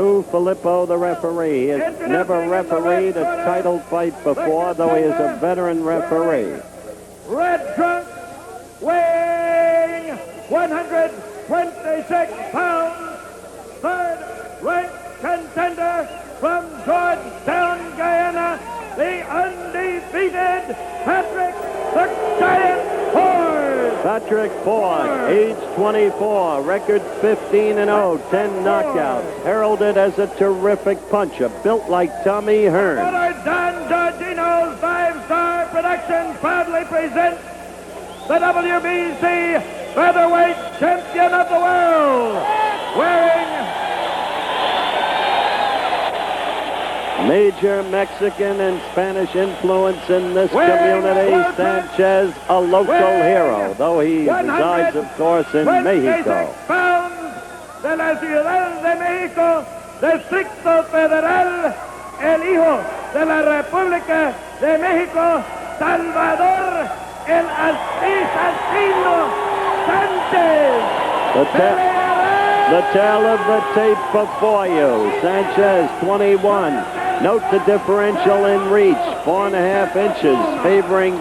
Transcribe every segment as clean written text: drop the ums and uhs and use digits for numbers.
Lou Filippo, the referee. He has never refereed a title fight before, though he is a veteran referee. Red trunk, weighing 126 pounds, third-ranked contender from Georgetown, Guyana, the undefeated Patrick the Giant Ford. Patrick Ford, age 24, record 15-0, 10 knockouts, heralded as a terrific puncher, built like Tommy Hearn. Don Giorgino's five-star production proudly presents the WBC Featherweight Champion of the World, wearing major Mexican and Spanish influence in this community, Sanchez, a local hero, though he resides, of course, in Mexico. Pounds de la Ciudad de México, Distrito Federal, el hijo de la República de México, Salvador, el asesino Sanchez. The tale of the tape before you. Sanchez, 21. Note the differential in reach, 4.5 inches, favoring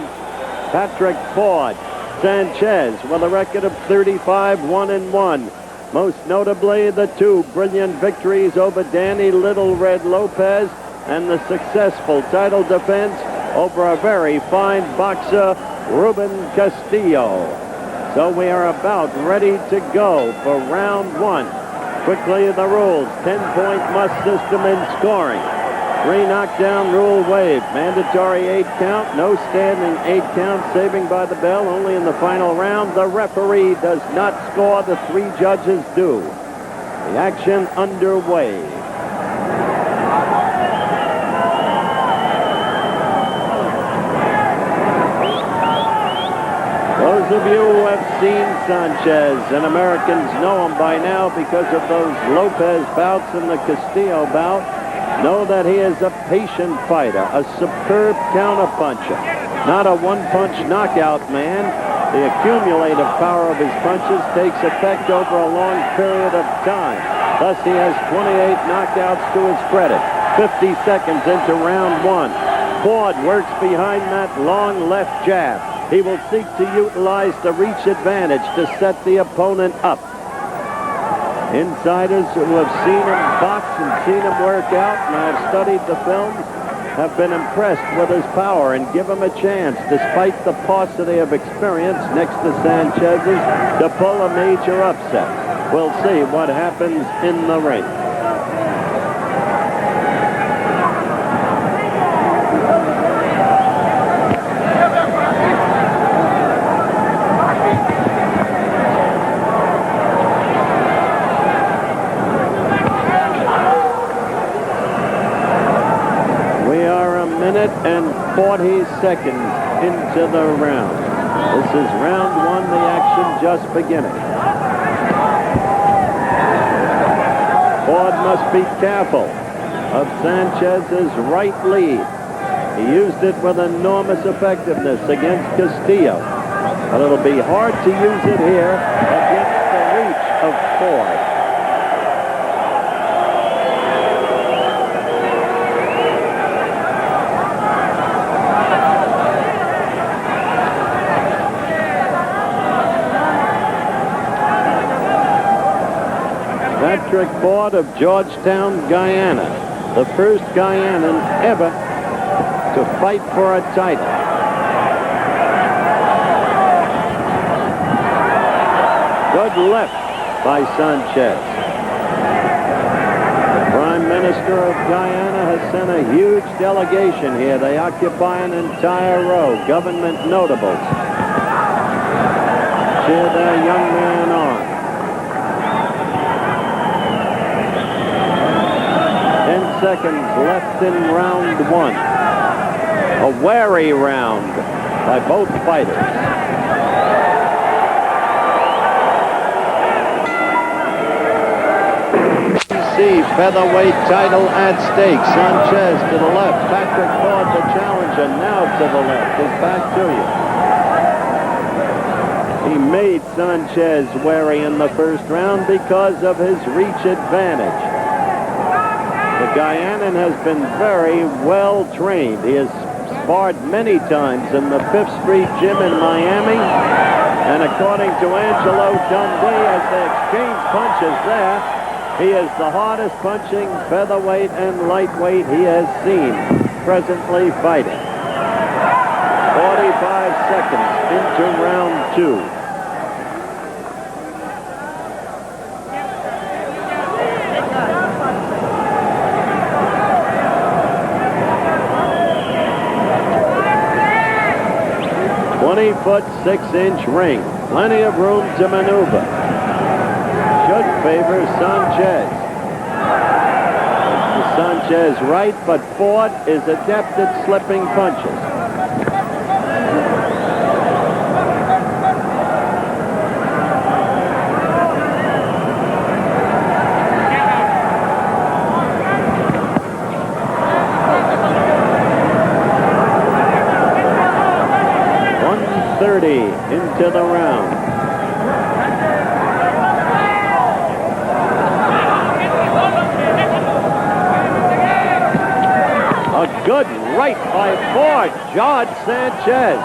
Patrick Ford. Sanchez with a record of 35-1-1. Most notably, the two brilliant victories over Danny Little Red Lopez and the successful title defense over a very fine boxer, Ruben Castillo. So we are about ready to go for round one. Quickly the rules, 10-point must system in scoring. 3 knockdown rule waived. Mandatory 8 count, no standing 8 count, saving by the bell only in the final round. The referee does not score, the 3 judges do. The action underway. Those of you who have seen Sanchez, and Americans know him by now because of those Lopez bouts and the Castillo bout, know that he is a patient fighter, a superb counterpuncher, not a one-punch knockout man. The accumulative power of his punches takes effect over a long period of time. Thus, he has 28 knockouts to his credit. 50 seconds into round one. Ford works behind that long left jab. He will seek to utilize the reach advantage to set the opponent up. Insiders who have seen him box and seen him work out, and I have studied the films, have been impressed with his power and give him a chance, despite the paucity of experience next to Sanchez's, to pull a major upset. We'll see what happens in the ring. Minute and 40 seconds into the round. This is round one, the action just beginning. Ford must be careful of Sanchez's right lead. He used it with enormous effectiveness against Castillo, but it'll be hard to use it here against the reach of Ford. Patrick Ford of Georgetown, Guyana, the first Guyanan ever to fight for a title. Good left by Sanchez. The Prime Minister of Guyana has sent a huge delegation here. They occupy an entire row, government notables. Cheer their young man on. 10 seconds left in round one. A wary round by both fighters. WBC featherweight title at stake. Sanchez to the left. Patrick Ford, the challenger, now to the left. His back to you. He made Sanchez wary in the first round because of his reach advantage. The Guyanan has been very well trained. He has sparred many times in the Fifth Street Gym in Miami. And according to Angelo Dundee, as they exchange punches there, he is the hardest punching featherweight and lightweight he has seen presently fighting. 45 seconds into round 2. Foot 6-inch ring. Plenty of room to maneuver. Should favor Sanchez. Sanchez right, but Ford is adept at slipping punches. Into the round. A good right by Ford. Jarred Sanchez.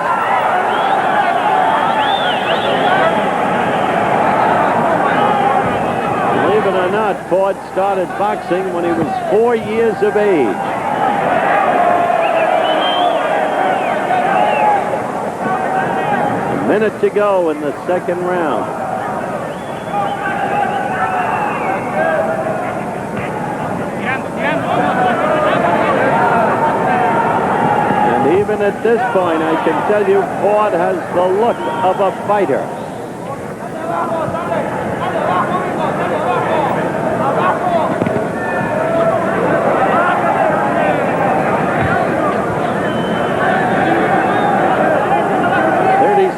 Believe it or not, Ford started boxing when he was 4 years of age. Minute to go in the second round. And even at this point, I can tell you, Ford has the look of a fighter.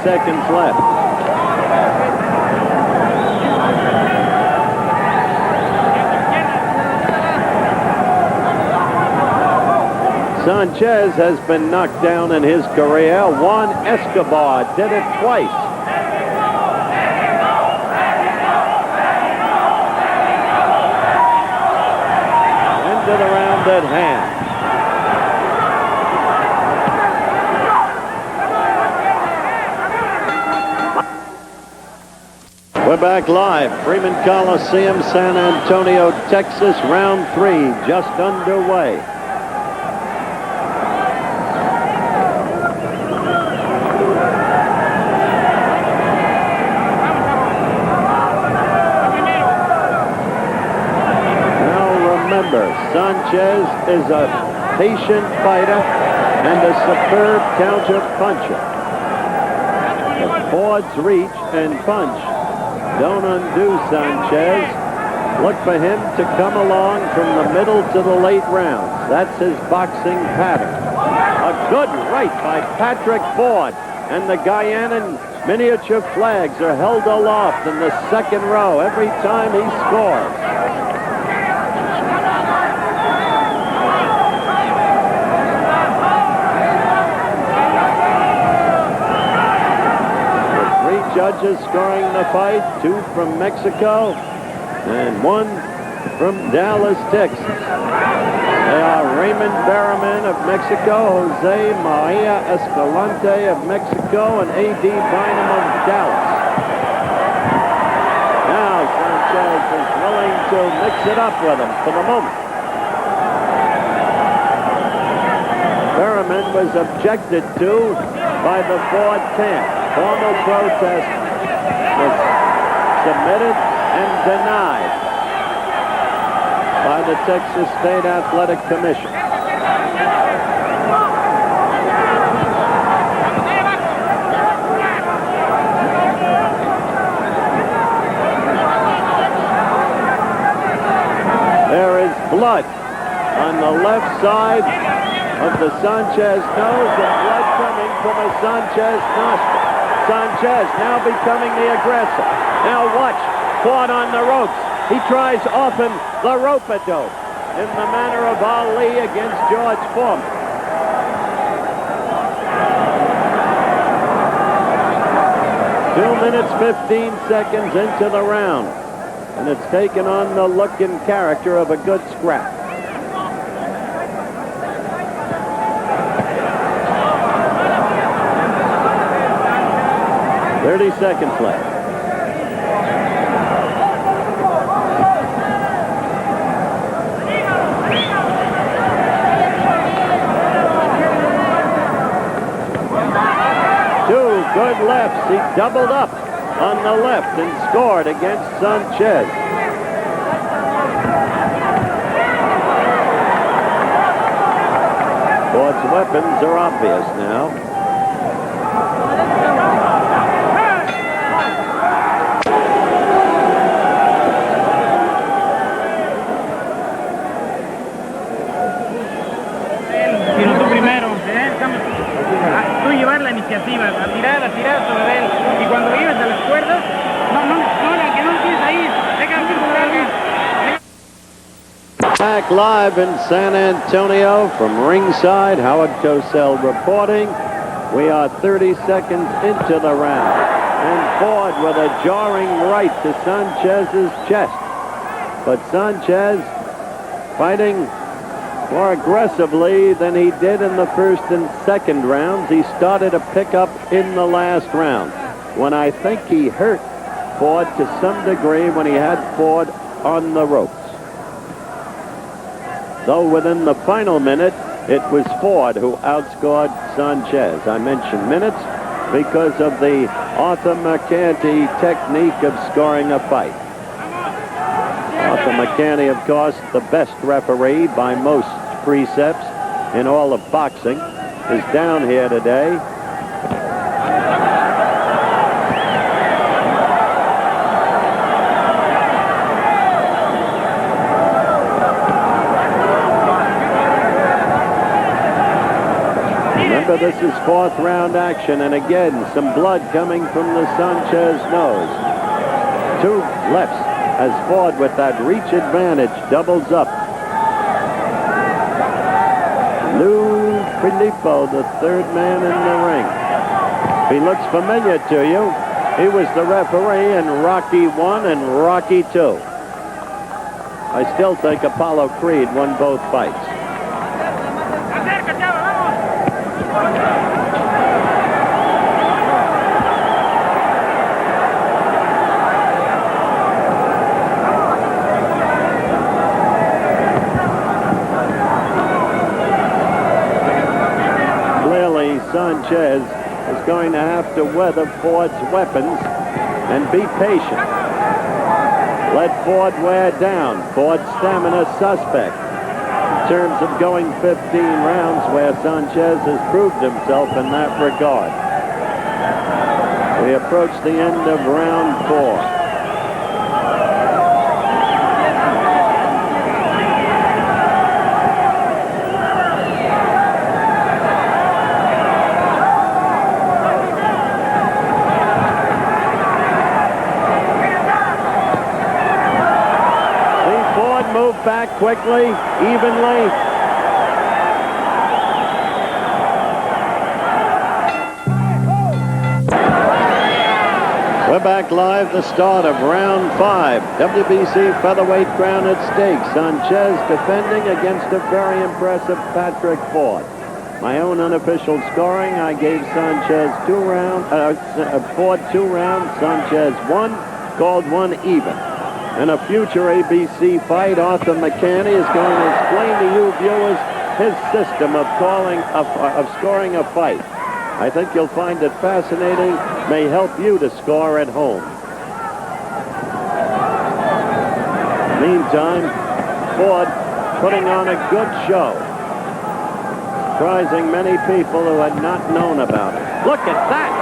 Seconds left. Sanchez has been knocked down in his career. Juan Escobar did it twice. End of the round at hand. We're back live. Freeman Coliseum, San Antonio, Texas. Round 3 just underway. Now remember, Sanchez is a patient fighter and a superb counter puncher. But Ford's reach and punch don't undo Sanchez. Look for him to come along from the middle to the late rounds. That's his boxing pattern. A good right by Patrick Ford. And the Guyanan miniature flags are held aloft in the second row every time he scores. Judges scoring the fight, 2 from Mexico and 1 from Dallas, Texas. They are Raymond Berriman of Mexico, Jose Maria Escalante of Mexico, and A.D. Bynum of Dallas. Now Sanchez is willing to mix it up with him for the moment. Berriman was objected to by the Ford camp. Formal protest was submitted and denied by the Texas State Athletic Commission. There is blood on the left side of the Sanchez nose and blood coming from a Sanchez nostril. Sanchez now becoming the aggressor. Now watch, Ford on the ropes. He tries often the rope-a-dope in the manner of Ali against George Foreman. Two minutes, 15 seconds into the round. And it's taken on the look and character of a good scrap. 30 seconds left. Two good lefts. He doubled up on the left and scored against Sanchez. Ford's weapons are obvious now. Pero tú primero, tú llevar la iniciativa, a tirar sobre él, y cuando llegues a las cuerdas, que no empieces ahí, deja que se larga. Back live in San Antonio from ringside, Howard Cosell reporting. We are 30 seconds into the round, and Ford with a jarring right to Sanchez's chest. But Sanchez fighting more aggressively than he did in the first and second rounds. He started to pick up in the last round, when I think he hurt Ford to some degree when he had Ford on the ropes. Though within the final minute, it was Ford who outscored Sanchez. I mentioned minutes because of the Arthur McCanty technique of scoring a fight. Arthur McCanty, of course, the best referee by most precepts in all of boxing, is down here today. Remember, this is fourth round action, and again, some blood coming from the Sanchez nose. Two lefts as Ford, with that reach advantage, doubles up. Lou Filippo, the third man in the ring. If he looks familiar to you, he was the referee in Rocky I and Rocky II. I still think Apollo Creed won both fights. Sanchez is going to have to weather Ford's weapons and be patient. Let Ford wear down. Ford's stamina suspect in terms of going 15 rounds, where Sanchez has proved himself in that regard. We approach the end of round 4. Back quickly, evenly. We're back live, the start of round 5. WBC featherweight crown at stake. Sanchez defending against a very impressive Patrick Ford. My own unofficial scoring, I gave Sanchez Ford 2 rounds. Sanchez 1, called 1 even. In a future ABC fight, Arthur McCanty is going to explain to you viewers his system of scoring a fight. I think you'll find it fascinating, may help you to score at home. Meantime, Ford putting on a good show, surprising many people who had not known about it. Look at that!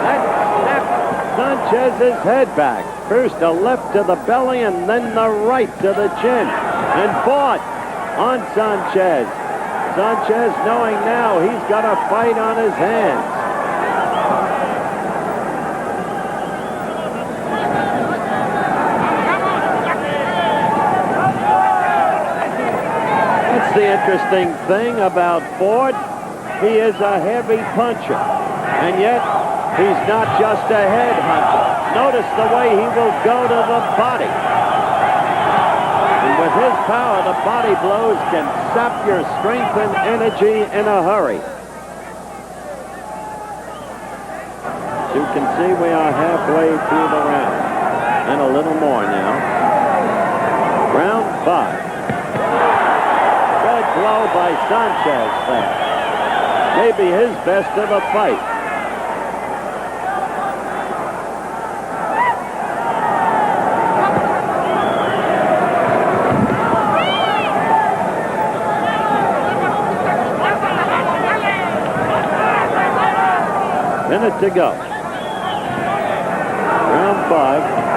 That snapped Sanchez's head back. First a left to the belly and then the right to the chin. And Ford on Sanchez. Sanchez knowing now he's got a fight on his hands. That's the interesting thing about Ford. He is a heavy puncher. And yet he's not just a head hunter. Notice the way he will go to the body. And with his power, the body blows can sap your strength and energy in a hurry. you can see we are halfway through the round. And a little more now. Round 5. Good blow by Sanchez there. Maybe his best of a fight. Minute to go. Round 5.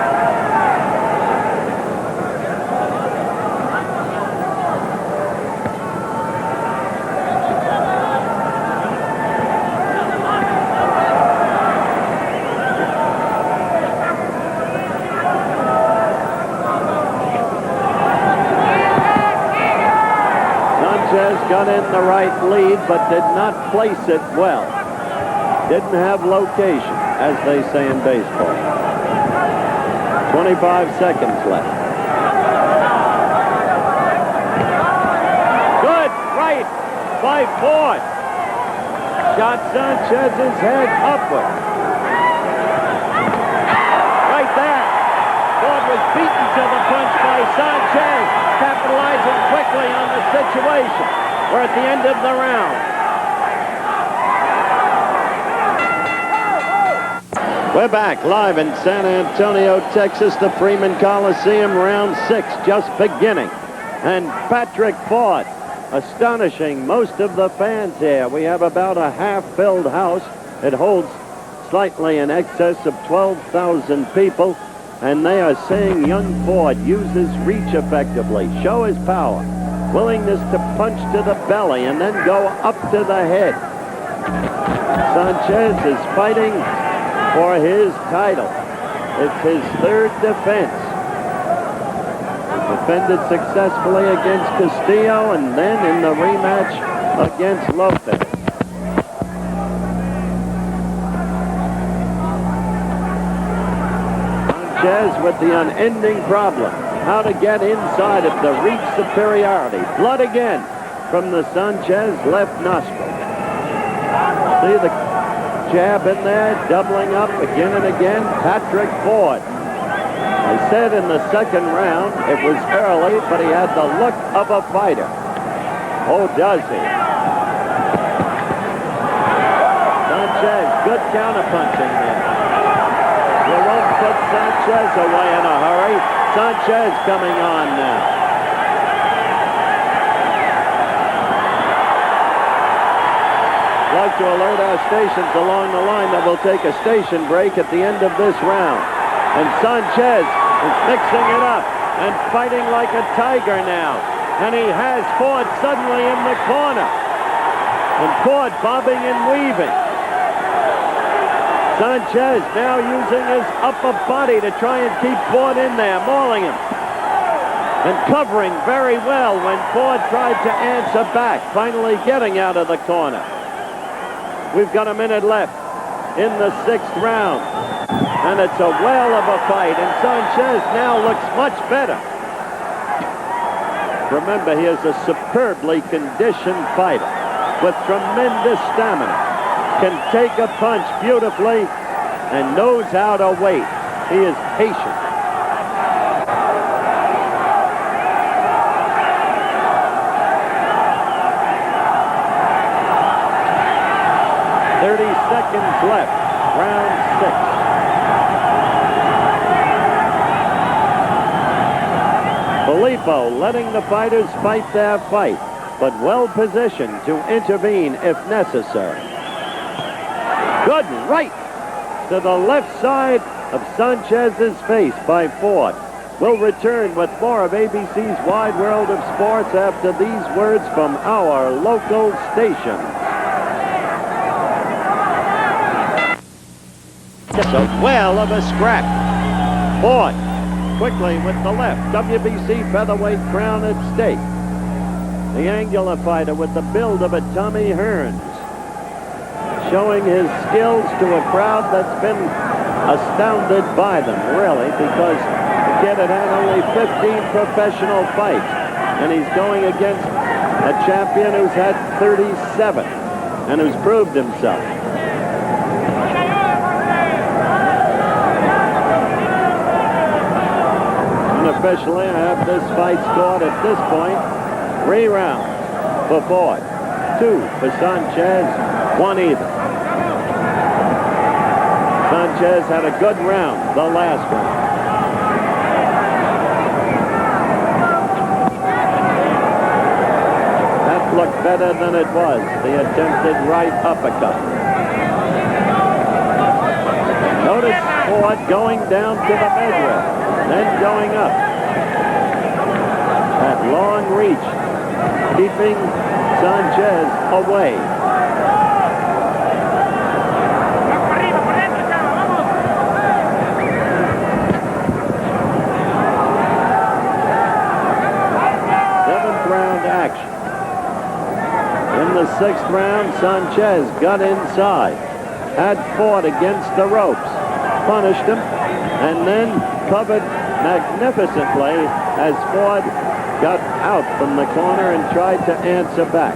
Sanchez got in the right lead, but did not place it well. Didn't have location, as they say in baseball. 25 seconds left. Good right by Ford. Shot Sanchez's head upward. Right there. Ford was beaten to the punch by Sanchez, capitalizing quickly on the situation. We're at the end of the round. We're back live in San Antonio, Texas, the Freeman Coliseum, round 6 just beginning. And Patrick Ford astonishing most of the fans here. We have about a half-filled house. It holds slightly in excess of 12,000 people. And they are saying young Ford uses reach effectively, show his power, willingness to punch to the belly and then go up to the head. Sanchez is fighting for his title. It's his third defense. He defended successfully against Castillo and then in the rematch against Lopez. Sanchez with the unending problem. How to get inside of the reach superiority. Blood again from the Sanchez left nostril. See the jab in there, doubling up again and again. Patrick Ford. I said in the second round it was early, but he had the look of a fighter. Oh, does he? Sanchez, good counterpunching there. You won't put Sanchez away in a hurry. Sanchez coming on now. I'd like to alert our stations along the line that we'll take a station break at the end of this round. And Sanchez is mixing it up and fighting like a tiger now. And he has Ford suddenly in the corner. And Ford bobbing and weaving. Sanchez now using his upper body to try and keep Ford in there, mauling him. And covering very well when Ford tried to answer back, finally getting out of the corner. We've got a minute left in the 6th round. And it's a whale of a fight. And Sanchez now looks much better. Remember, he is a superbly conditioned fighter with tremendous stamina. Can take a punch beautifully and knows how to wait. He is patient. Seconds left, round 6. Filippo letting the fighters fight their fight, but well positioned to intervene if necessary. Good right to the left side of Sanchez's face by Ford. We'll return with more of ABC's Wide World of Sports after these words from our local station. It's a whale of a scrap. Ford quickly with the left. WBC featherweight crown at stake. The angular fighter with the build of a Tommy Hearns. Showing his skills to a crowd that's been astounded by them, really, because the kid had had only 15 professional fights. And he's going against a champion who's had 37 and who's proved himself. especially have this fight scored at this point 3 rounds for Ford, 2 for Sanchez, 1 even. Sanchez had a good round the last round. That looked better than it was, the attempted right uppercut. Notice Ford going down to the midriff, then going up. That long reach, keeping Sanchez away. Seventh round action. In the 6th round, Sanchez got inside, had Ford against the ropes, punished him, and then covered magnificently as Ford got out from the corner and tried to answer back.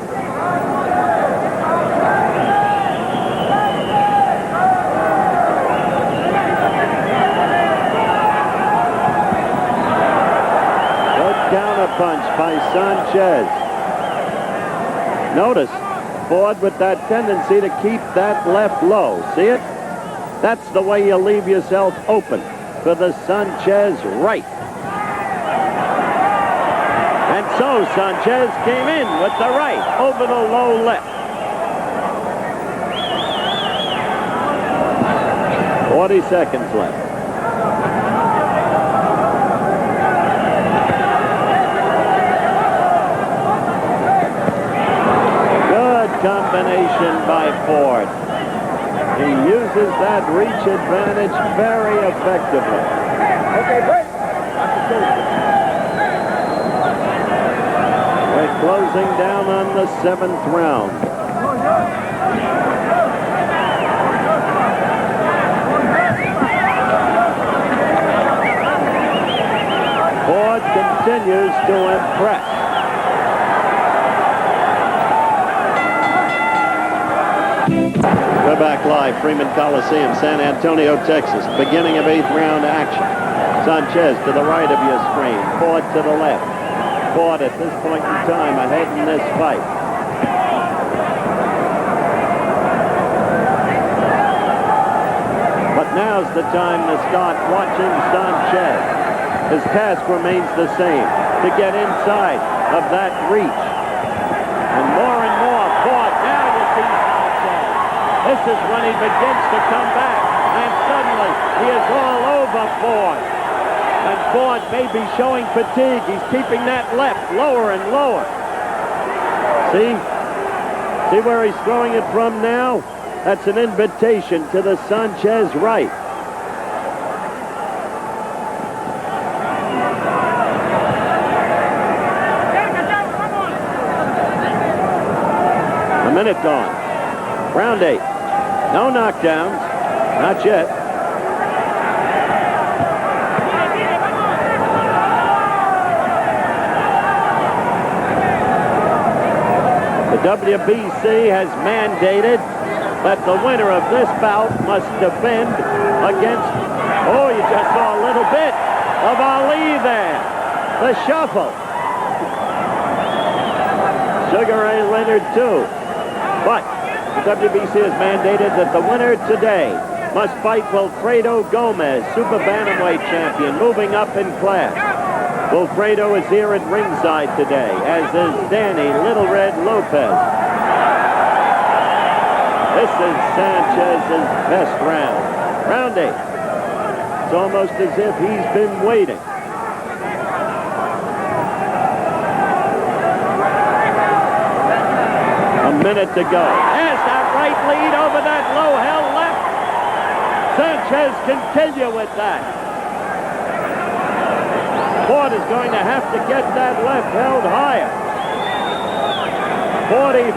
Good counterpunch by Sanchez. Notice Ford with that tendency to keep that left low. See it? That's the way you leave yourself open for the Sanchez right. And so Sanchez came in with the right over the low left. 40 seconds left. Good combination by Ford. He uses that reach advantage very effectively. Okay, break. We're closing down on the 7th round. Ford continues to impress. We're back live, Freeman Coliseum, San Antonio, Texas. Beginning of 8th round action. Sanchez to the right of your screen. Ford to the left. Ford at this point in time ahead in this fight. But now's the time to start watching Sanchez. His task remains the same, to get inside of that reach. And more Ford. Now you see Sanchez. This is when he begins to come back. And suddenly he is all over Ford. And Ford may be showing fatigue. He's keeping that left lower and lower. See? See where he's throwing it from now? That's an invitation to the Sanchez right. A minute gone. Round 8. No knockdowns. Not yet. The WBC has mandated that the winner of this bout must defend against, oh, you just saw a little bit of Ali there. The shuffle. Sugar Ray Leonard, too. But the WBC has mandated that the winner today must fight Wilfredo Gomez, Super Bantamweight champion, moving up in class. Wilfredo is here at ringside today, as is Danny Little Red Lopez. This is Sanchez's best round. Round 8. It's almost as if he's been waiting. A minute to go. Has that right lead over that low-held left. Sanchez continue with that. Ford is going to have to get that left held higher. 45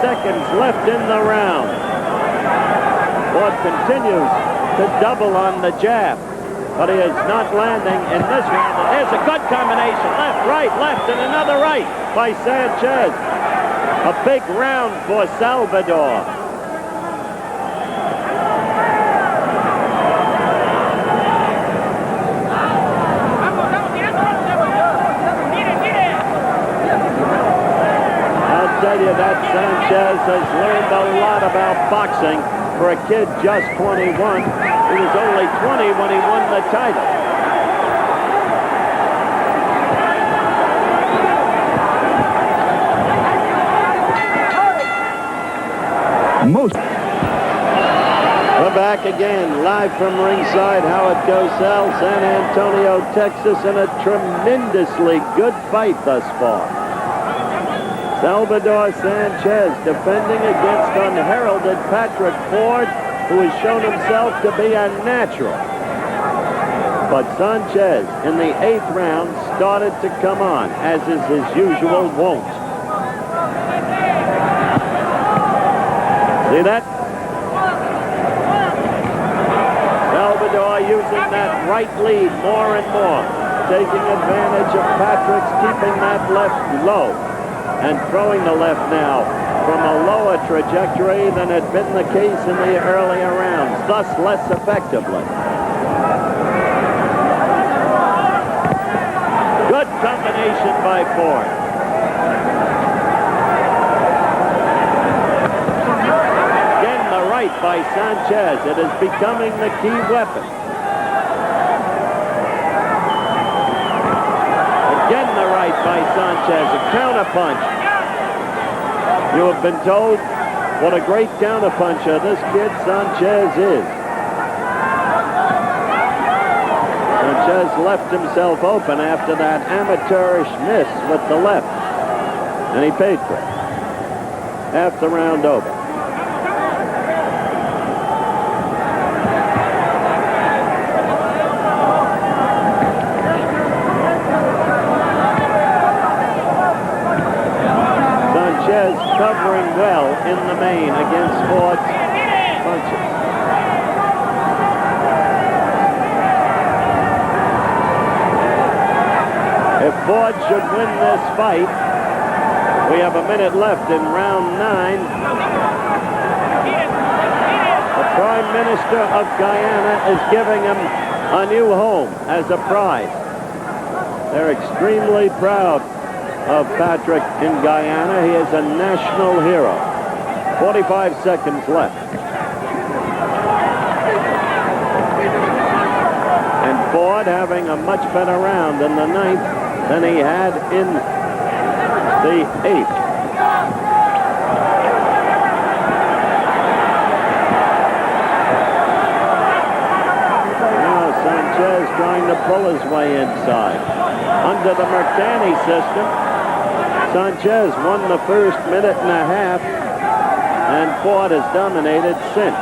seconds left in the round. Ford continues to double on the jab, but he is not landing in this round. And there's a good combination. Left, right, left, and another right by Sanchez. A big round for Salvador. tell you that Sanchez has learned a lot about boxing for a kid just 21. He was only 20 when he won the title. We're back again, live from ringside, Howard Cosell, San Antonio, Texas, in a tremendously good fight thus far. Salvador Sanchez defending against unheralded Patrick Ford, who has shown himself to be a natural. But Sanchez, in the 8th round, started to come on, as is his usual wont. See that? Salvador using that right lead more and more, taking advantage of Patrick's keeping that left low and throwing the left now from a lower trajectory than had been the case in the earlier rounds, thus less effectively. Good combination by Ford. By Sanchez. It is becoming the key weapon. Again the right by Sanchez. A counterpunch. You have been told what a great counterpuncher this kid Sanchez is. Sanchez left himself open after that amateurish miss with the left. And he paid for it. Half the round over. Covering well in the main against Ford's punches. If Ford should win this fight, we have a minute left in round 9. The Prime Minister of Guyana is giving him a new home as a prize. They're extremely proud of Patrick in Guyana. He is a national hero. 45 seconds left. And Ford having a much better round in the 9th than he had in the 8th. Now Sanchez trying to pull his way inside. Under the Mercani system, Sanchez won the first minute and a half, and Ford has dominated since.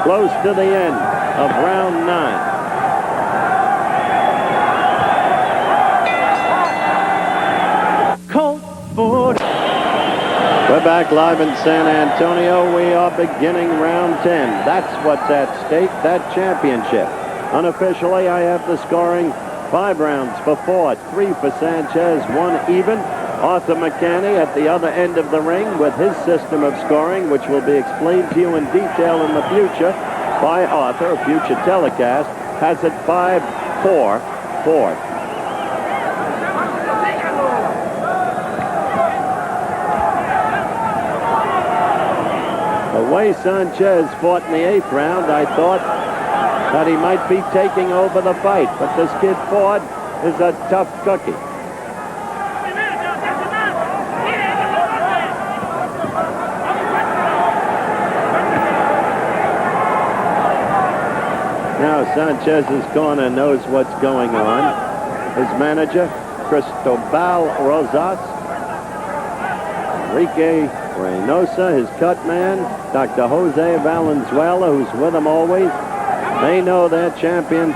Close to the end of round 9. We're back live in San Antonio. We are beginning round 10. That's what's at stake, that championship. Unofficially, I have the scoring 5 rounds for Ford, 3 for Sanchez, 1 even. Arthur McCanny at the other end of the ring with his system of scoring, which will be explained to you in detail in the future by Arthur, a future telecast, has it 5-4 Ford. The way Sanchez fought in the 8th round, I thought that he might be taking over the fight, but this kid Ford is a tough cookie. Now Sanchez's corner knows what's going on. His manager, Cristobal Rosas, Enrique Reynosa, his cut man, Dr. Jose Valenzuela, who's with him always. They know their champion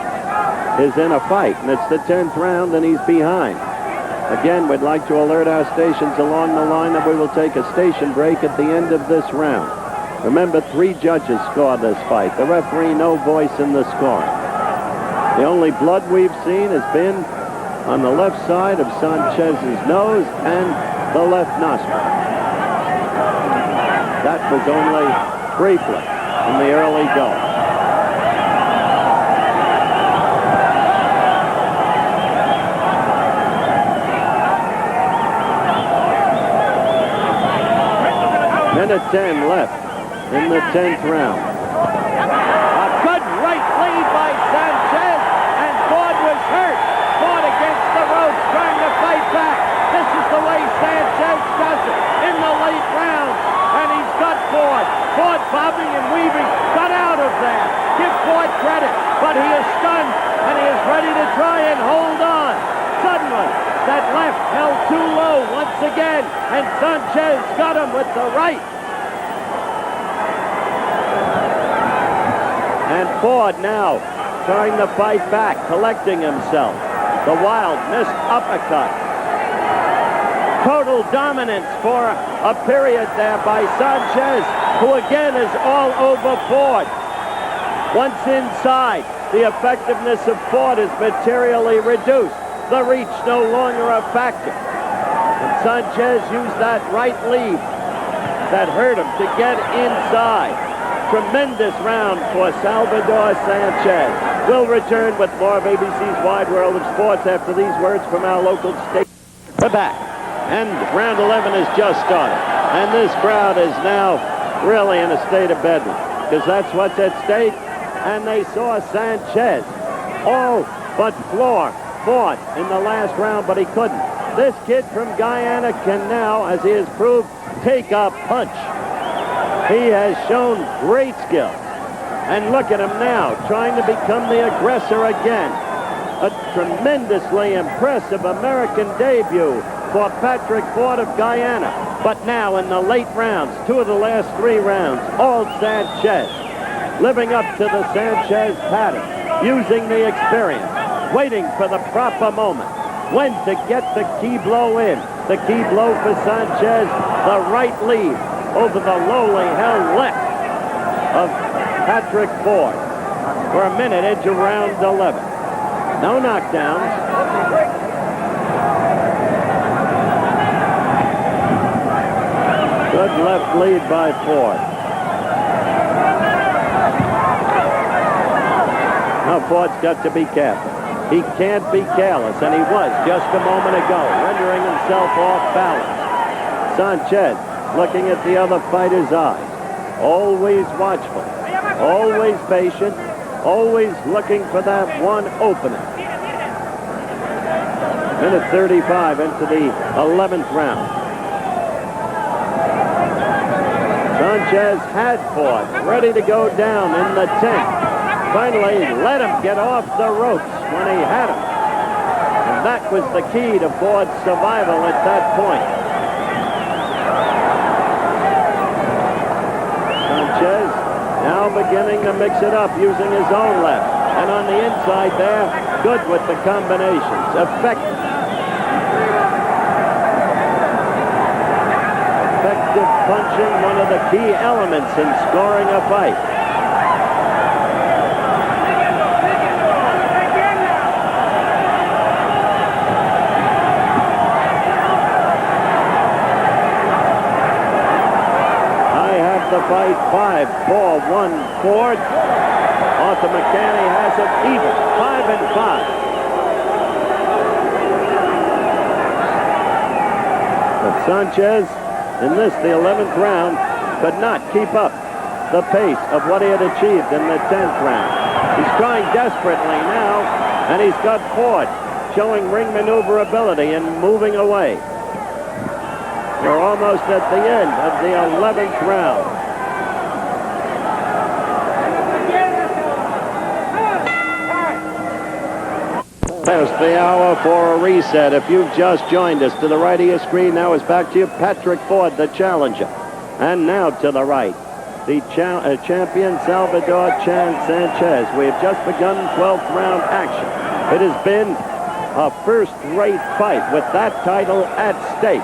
is in a fight, and it's the 10th round, and he's behind. Again, we'd like to alert our stations along the line that we will take a station break at the end of this round. Remember, 3 judges score this fight. The referee, no voice in the scoring. The only blood we've seen has been on the left side of Sanchez's nose and the left nostril. That was only briefly in the early going. Minute 10 left in the 10th round. A good right lead by Sanchez, and Ford was hurt. Ford against the ropes, trying to fight back. This is the way Sanchez does it in the late rounds, and he's got Ford. Ford bobbing and weaving, got out of there. Give Ford credit, but he is stunned, and he is ready to try and hold on. Suddenly, that left held too low once again, and Sanchez got him with the right. And Ford now trying to fight back, collecting himself. The wild missed uppercut. Total dominance for a period there by Sanchez, who again is all over Ford. Once inside, the effectiveness of Ford is materially reduced. The reach no longer a factor. And Sanchez used that right lead that hurt him to get inside. Tremendous round for Salvador Sanchez. We'll return with more of ABC's Wide World of Sports after these words from our local state. We're back. And round 11 has just started. And this crowd is now really in a state of bedlam, because that's what's at stake. And they saw Sanchez all but floor Ford in the last round, but he couldn't. This kid from Guyana can now, as he has proved, take a punch. He has shown great skill. And look at him now, trying to become the aggressor again. A tremendously impressive American debut for Patrick Ford of Guyana. But now in the late rounds, 2 of the last 3 rounds, all Sanchez. Living up to the Sanchez pattern, using the experience, waiting for the proper moment, when to get the key blow in. The key blow for Sanchez, the right lead over the lowly held left of Patrick Ford. For a minute into round 11. No knockdowns. Good left lead by Ford. Now Ford's got to be careful. He can't be careless, and he was just a moment ago, rendering himself off balance. Sanchez looking at the other fighter's eyes. Always watchful. Always patient. Always looking for that one opening. Minute 35 into the 11th round. Sanchez had Ford ready to go down in the 10th. Finally let him get off the ropes when he had him. And that was the key to Ford's survival at that point. Sanchez now beginning to mix it up using his own left. And on the inside there, good with the combinations. Effective punching, one of the key elements in scoring a fight. The fight 5-4-1 Ford. Arthur McCanny has it even, 5-5. But Sanchez, in this, the 11th round, could not keep up the pace of what he had achieved in the 10th round. He's trying desperately now, and he's got Ford showing ring maneuverability and moving away. We're almost at the end of the 11th round. There's the hour for a reset. If you've just joined us, to the right of your screen now is back to you, Patrick Ford, the challenger. And now to the right, the champion Salvador Sanchez. We have just begun 12th round action. It has been a first-rate fight with that title at stake.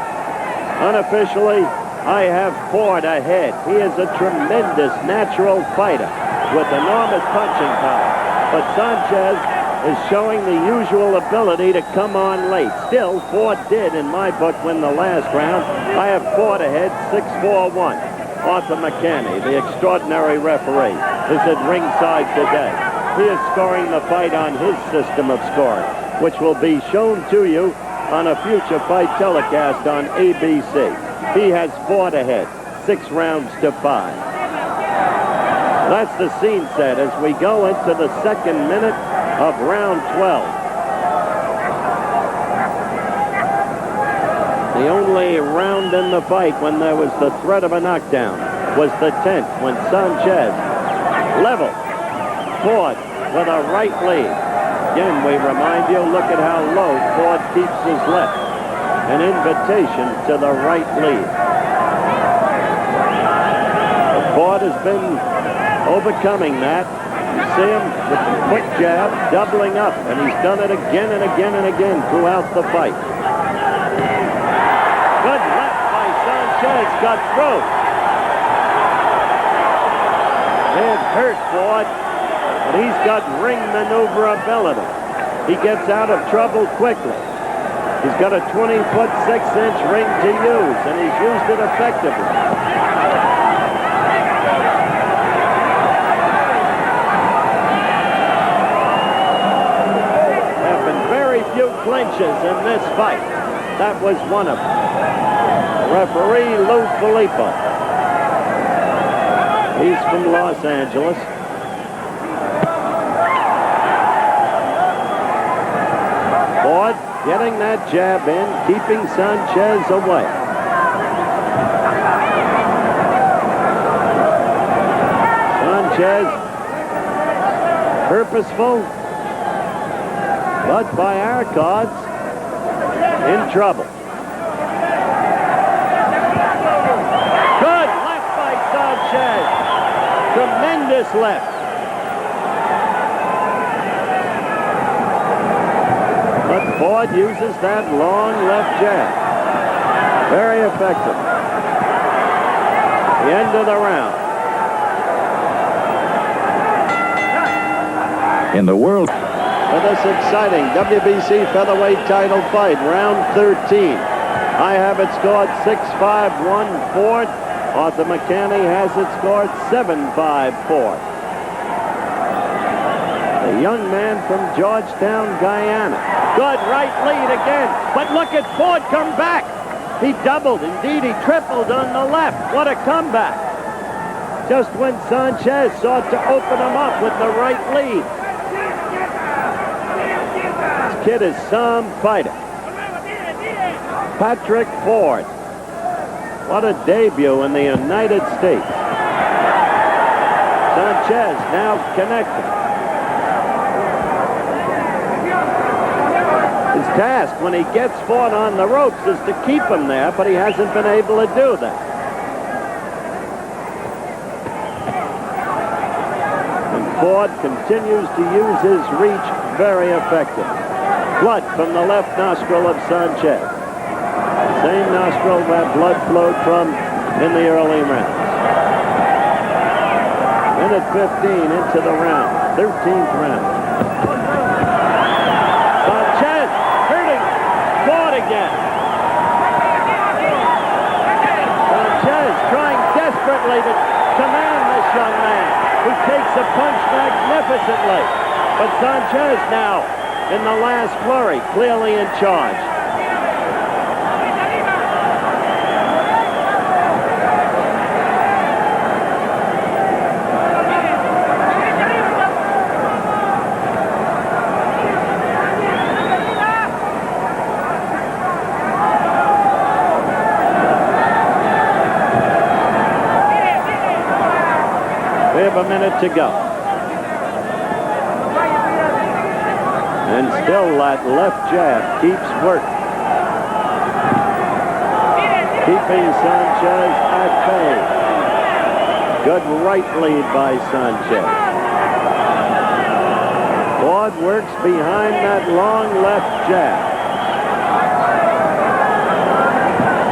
Unofficially, I have Ford ahead. He is a tremendous natural fighter with enormous punching power. But Sanchez is showing the usual ability to come on late. Still, Ford did, in my book, win the last round. I have Ford ahead, 6-4-1. Arthur McCanny, the extraordinary referee, is at ringside today. He is scoring the fight on his system of scoring, which will be shown to you on a future fight telecast on ABC. He has Ford ahead, 6 rounds to 5. That's the scene set as we go into the second minute of round 12. The only round in the fight when there was the threat of a knockdown was the 10th when Sanchez leveled Ford with a right lead. Again, we remind you, look at how low Ford keeps his left. An invitation to the right lead. Ford has been overcoming that. You see him with the quick jab, doubling up, and he's done it again and again and again throughout the fight. Good left by Sanchez, got through. It hurt Ford, but he's got ring maneuverability. He gets out of trouble quickly. He's got a 20-foot 6-inch ring to use, and he's used it effectively. There have been very few clinches in this fight. That was one of them. Referee Lou Filippo. He's from Los Angeles. Ford getting that jab in, keeping Sanchez away. Sanchez, purposeful, but by our cards, in trouble. Good left by Sanchez. Tremendous left. But Ford uses that long left jab. Very effective. The end of the round. In the world. For this exciting WBC featherweight title fight, round 13. I have it scored 6-5, 1-4. Arthur McCanny has it scored 7-5-4. The young man from Georgetown, Guyana. Good right lead again. But look at Ford come back. He doubled. Indeed, he tripled on the left. What a comeback. Just when Sanchez sought to open him up with the right lead. This kid is some fighter. Patrick Ford. What a debut in the United States. Sanchez now connected. His task when he gets Ford on the ropes is to keep him there, but he hasn't been able to do that. And Ford continues to use his reach very effective. Blood from the left nostril of Sanchez. Same nostril where blood flowed from in the early rounds. Minute 15 into the round, 13th round. Sanchez hurting Ford again. Sanchez trying desperately to command this young man, who takes a punch magnificently. But Sanchez now, in the last flurry, clearly in charge. We have a minute to go. And still that left jab keeps working. Keeping Sanchez at bay. Good right lead by Sanchez. Ford works behind that long left jab.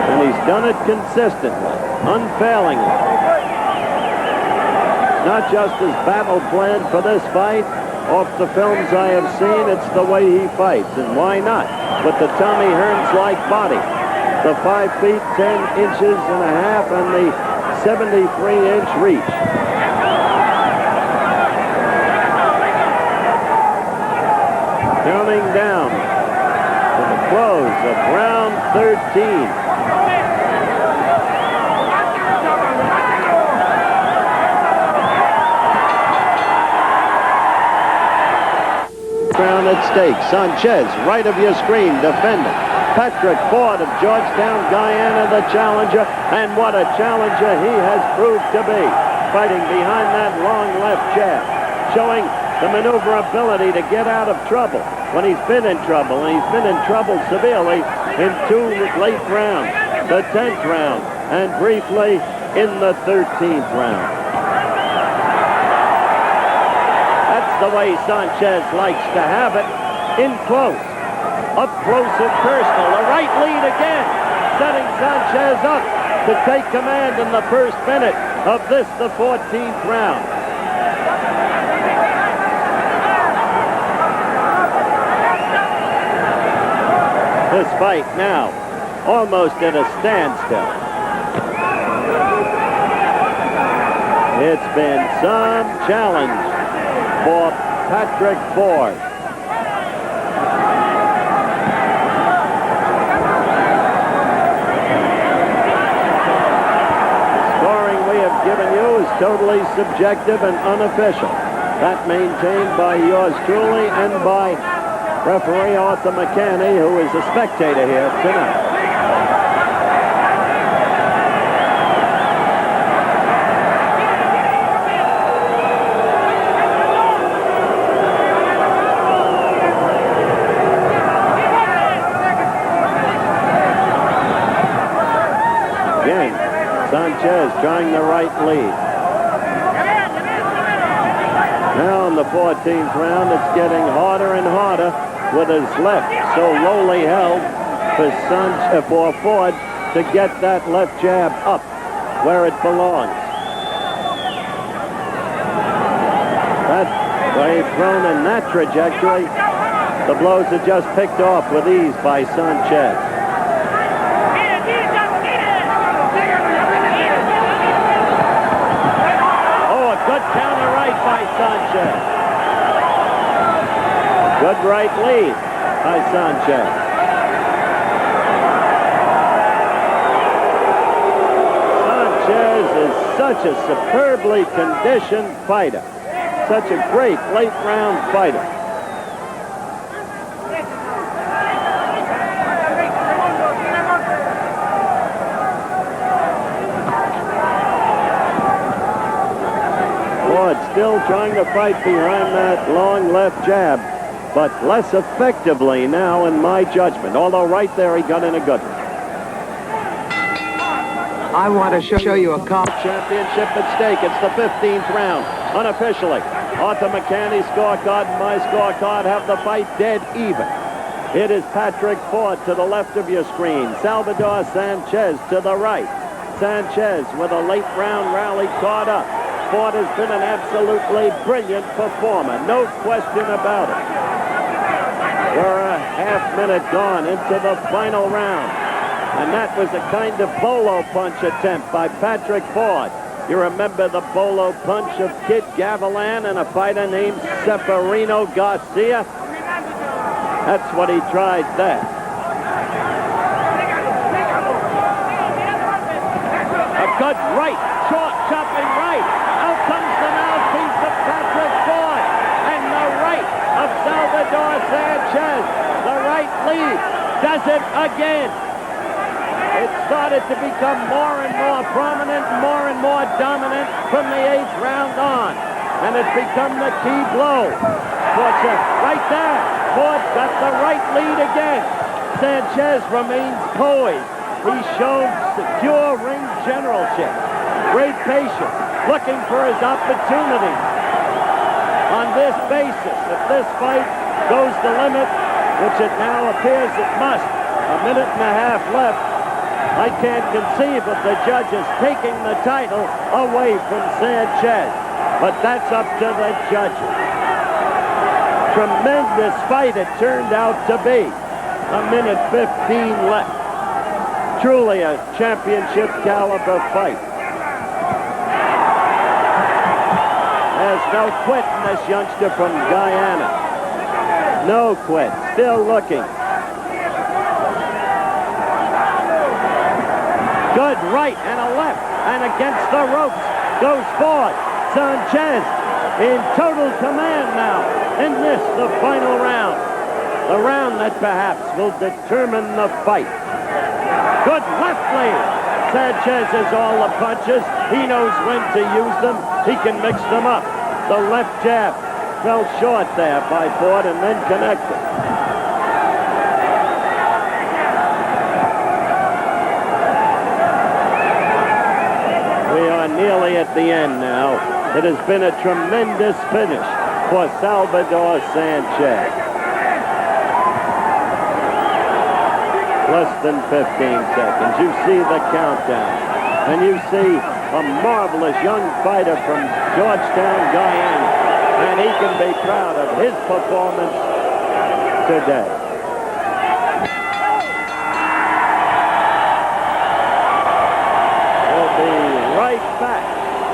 And he's done it consistently, unfailingly. Not just his battle plan for this fight. Off the films I have seen, it's the way he fights. And why not? With the Tommy Hearns-like body. The 5 feet, 10 inches and a half, and the 73-inch reach. Counting down to the close of round 13. at stake. Sanchez, right of your screen, defending. Patrick Ford of Georgetown, Guyana, the challenger. And what a challenger he has proved to be. Fighting behind that long left jab. Showing the maneuverability to get out of trouble when he's been in trouble. And he's been in trouble severely in 2 late rounds. The 10th round and briefly in the 13th round. That's the way Sanchez likes to have it. In close. Up close and personal. The right lead again. Setting Sanchez up to take command in the first minute of this, the 14th round. This fight now almost at a standstill. It's been some challenge for Patrick Ford. Scoring we have given you is totally subjective and unofficial. That maintained by yours truly and by referee Arthur McCanny, who is a spectator here tonight. Again, Sanchez trying the right lead. Now in the 14th round, it's getting harder and harder with his left so lowly held for Ford to get that left jab up where it belongs. That way thrown in that trajectory, the blows are just picked off with ease by Sanchez. Oh, a good counter right by Sanchez. Good right lead by Sanchez. Sanchez is such a superbly conditioned fighter. Such a great late round fighter. Ford still trying to fight behind that long left jab, but less effectively now in my judgment. Although right there he got in a good one. I want to show you a championship at stake. It's the 15th round, unofficially. Arthur McCanny's scorecard and my scorecard have the fight dead even. It is Patrick Ford to the left of your screen. Salvador Sanchez to the right. Sanchez with a late round rally caught up. Ford has been an absolutely brilliant performer. No question about it. We're a half minute gone into the final round. And that was a kind of bolo punch attempt by Patrick Ford. You remember the bolo punch of Kid Gavilan and a fighter named Seferino Garcia? That's what he tried there. A good right, short chopping right. Out comes the mouthpiece of Patrick Ford. And the right of Salvador Sanchez. The right lead does it again. It started to become more and more prominent, more and more dominant from the 8th round on. And it's become the key blow. Right there. Ford got the right lead again. Sanchez remains poised. He's shown secure ring generalship. Great patience. Looking for his opportunity. On this basis, if this fight goes the limit, which it now appears it must, a minute and a half left, I can't conceive of the judges taking the title away from Sanchez. But that's up to the judges. Tremendous fight it turned out to be. A minute 15 left. Truly a championship caliber fight. There's no quit in this youngster from Guyana. No quit. Still looking. Good right and a left, and against the ropes goes Ford. Sanchez in total command now. in this, the final round. The round that perhaps will determine the fight. Good left lead. Sanchez has all the punches. He knows when to use them. He can mix them up. The left jab fell short there by Ford and then connected. We are nearly at the end now. It has been a tremendous finish for Salvador Sanchez. Less than 15 seconds. You see the countdown. And you see a marvelous young fighter from Georgetown, Guyana. And he can be proud of his performance today. We'll be right back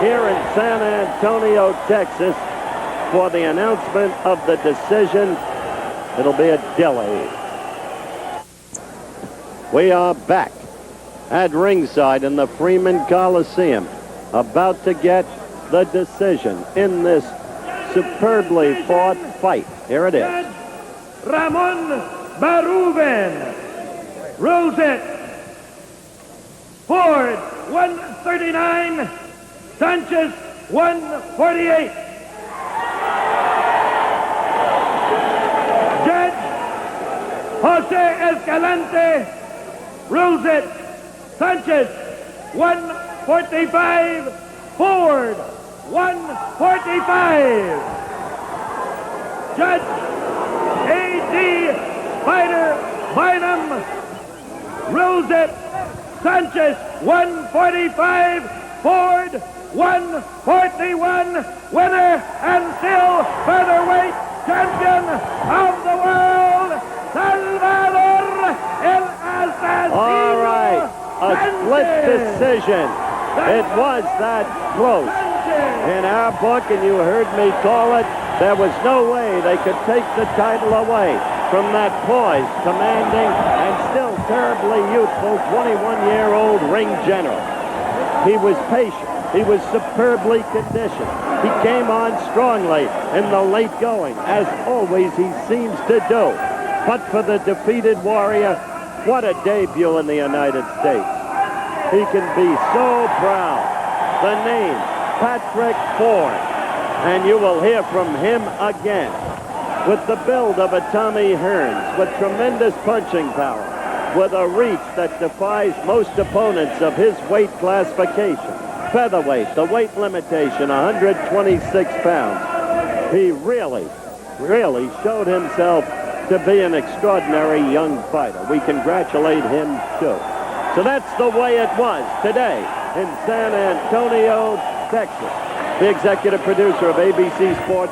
here in San Antonio, Texas for the announcement of the decision. It'll be a delay. We are back at ringside in the Freeman Coliseum, about to get the decision in this superbly fought fight. Here it is. Ramon Baruben rules it. Ford 139, Sanchez 148. Judge Jose Escalante rules it. Sanchez 145, Ford 145. Judge A.D. Bynum rules it. Sanchez 145, Ford 141. Winner and still featherweight champion of the world, Salvador El Assassino. All right, a split decision. It was that close. In our book, and you heard me call it, there was no way they could take the title away from that poised, commanding, and still terribly youthful 21-year-old ring general. He was patient. He was superbly conditioned. He came on strongly in the late going, as always he seems to do. But for the defeated warrior, what a debut in the United States. He can be so proud. The name, Patrick Ford. And you will hear from him again. With the build of a Tommy Hearns, with tremendous punching power, with a reach that defies most opponents of his weight classification. Featherweight, the weight limitation, 126 pounds. He really showed himself to be an extraordinary young fighter. We congratulate him, too. So that's the way it was today in San Antonio, Texas. The executive producer of ABC Sports